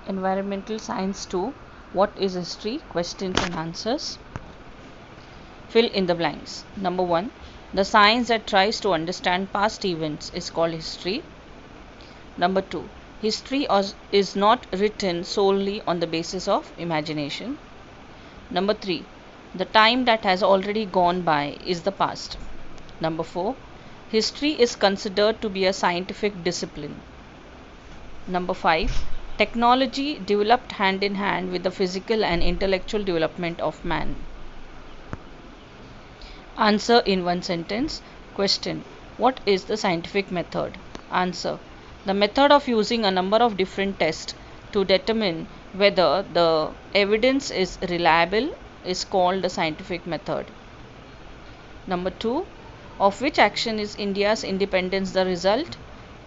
Environmental Science 2. What is history? Questions and answers. Fill in the blanks. Number 1. The science that tries to understand past events is called history. Number 2. History is not written solely on the basis of imagination. Number 3. The time that has already gone by is the past. Number 4. History is considered to be a scientific discipline. Number 5. Technology developed hand in hand with the physical and intellectual development of man. Answer in one sentence. Question. What is the scientific method? Answer. The method of using a number of different tests to determine whether the evidence is reliable is called the scientific method. Number 2. Of which action is India's independence the result?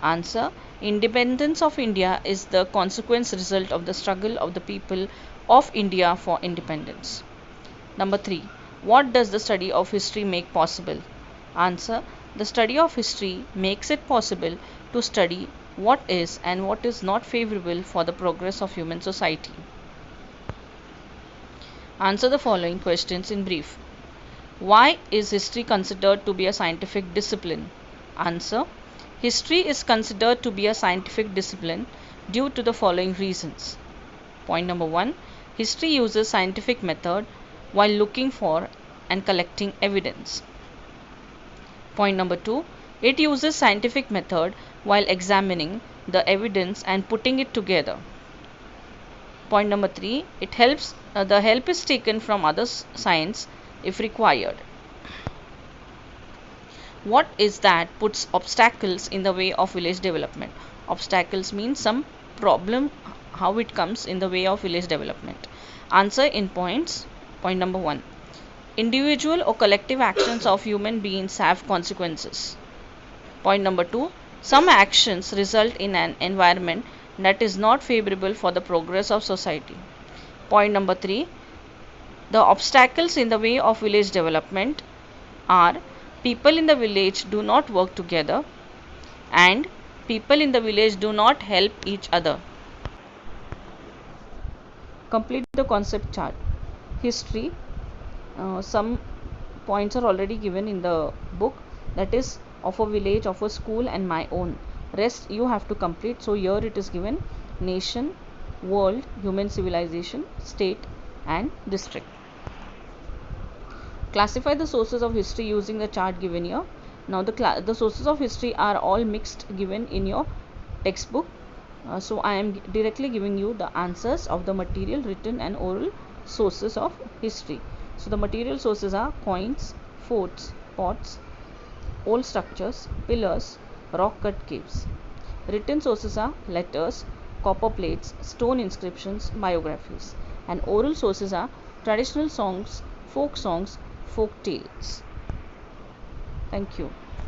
Answer. Independence of India is the consequence result of the struggle of the people of India for independence. Number 3. What does the study of history make possible? Answer. The study of history makes it possible to study what is and what is not favorable for the progress of human society. Answer the following questions in brief. Why is history considered to be a scientific discipline? Answer. History is considered to be a scientific discipline due to the following reasons. Point number 1. History uses scientific method while looking for and collecting evidence. Point number 2. It uses scientific method while examining the evidence and putting it together. Point number 3. The help is taken from other science if required. What is that puts obstacles in the way of village development? Obstacles means some problem, how it comes in the way of village development. Answer in points. Point number 1. Individual or collective actions of human beings have consequences. Point number 2. Some actions result in an environment that is not favorable for the progress of society. Point number 3. The obstacles in the way of village development are people in the village do not work together and people in the village do not help each other. Complete the concept chart. History. Some points are already given in the book, that is of a village, of a school and my own. Rest you have to complete. So here it is given: nation, world, human civilization, state and district. Classify the sources of history using the chart given here. Now the sources of history are all mixed given in your textbook. So I am directly giving you the answers of the material, written and oral sources of history. So the material sources are coins, forts, pots, old structures, pillars, rock cut caves. Written sources are letters, copper plates, stone inscriptions, biographies. And oral sources are traditional songs, folk tales. Thank you.